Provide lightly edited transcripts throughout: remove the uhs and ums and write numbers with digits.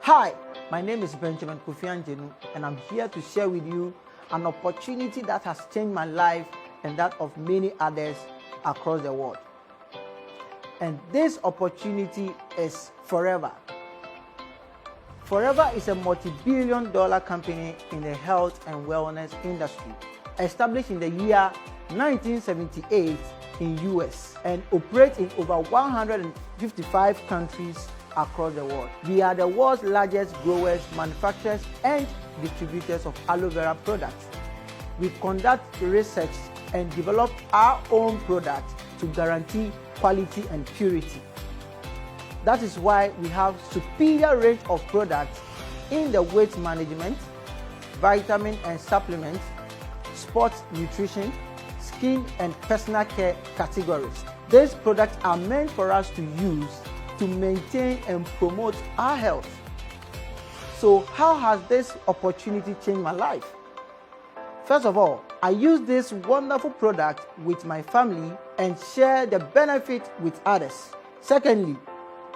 Hi, my name is Benjamin Kofi Anjenu, and I'm here to share with you an opportunity that has changed my life and that of many others across the world. And this opportunity is Forever. Forever is a multi-billion-dollar company in the health and wellness industry, established in the year 1978 in US and operates in over 155 countries across the world. We are the world's largest growers, manufacturers, and distributors of aloe vera products. We conduct research and develop our own products to guarantee quality and purity. That is why we have superior range of products in the weight management, vitamin and supplements, sports nutrition, skin and personal care categories. These products are meant for us to use to maintain and promote our health. So how has this opportunity changed my life? First of all, I use this wonderful product with my family and share the benefit with others. Secondly,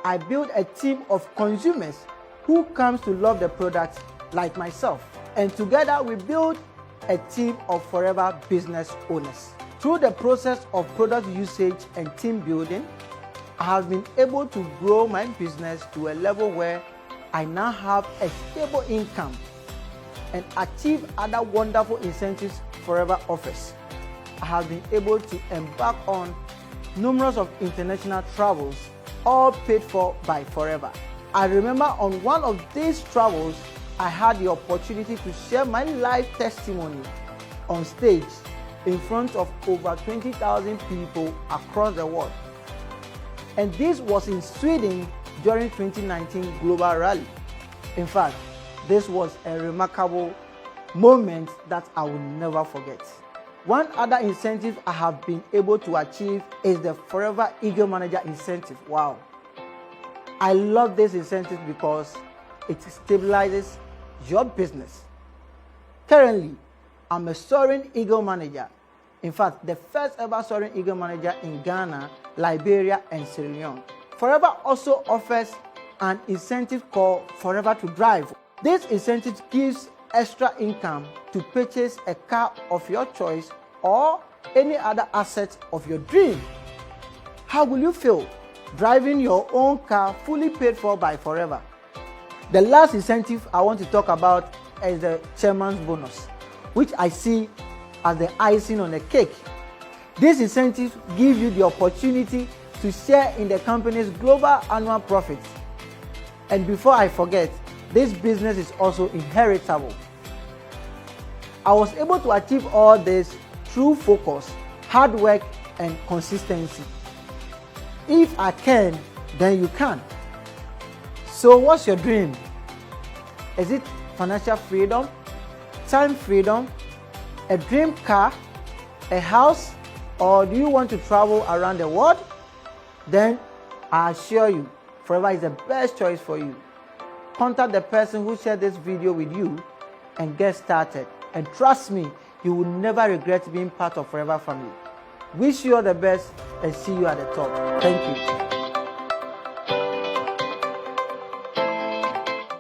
I build a team of consumers who comes to love the product like myself. And together we build a team of Forever business owners. Through the process of product usage and team building, I have been able to grow my business to a level where I now have a stable income and achieve other wonderful incentives Forever offers. I have been able to embark on numerous of international travels, all paid for by Forever. I remember on one of these travels, I had the opportunity to share my life testimony on stage in front of over 20,000 people across the world. And this was in Sweden during 2019 Global Rally. In fact, this was a remarkable moment that I will never forget. One other incentive I have been able to achieve is the Forever Eagle Manager Incentive. Wow. I love this incentive because it stabilizes your business. Currently, I'm a Soaring Eagle Manager. In fact, the first ever Soaring Eagle Manager in Ghana, Liberia, and Sierra Leone. Forever also offers an incentive called Forever to Drive. This incentive gives extra income to purchase a car of your choice or any other asset of your dream. How will you feel driving your own car fully paid for by Forever? The last incentive I want to talk about is the chairman's bonus, which I see as the icing on the cake. This incentive gives you the opportunity to share in the company's global annual profits. And before I forget, this business is also inheritable. I was able to achieve all this through focus, hard work, and consistency. If I can, then you can. So what's your dream? Is it financial freedom, time freedom, a dream car, a house, or do you want to travel around the world? Then I assure you, Forever is the best choice for you. Contact the person who shared this video with you and get started. And trust me, you will never regret being part of Forever family. Wish you all the best and see you at the top. Thank you.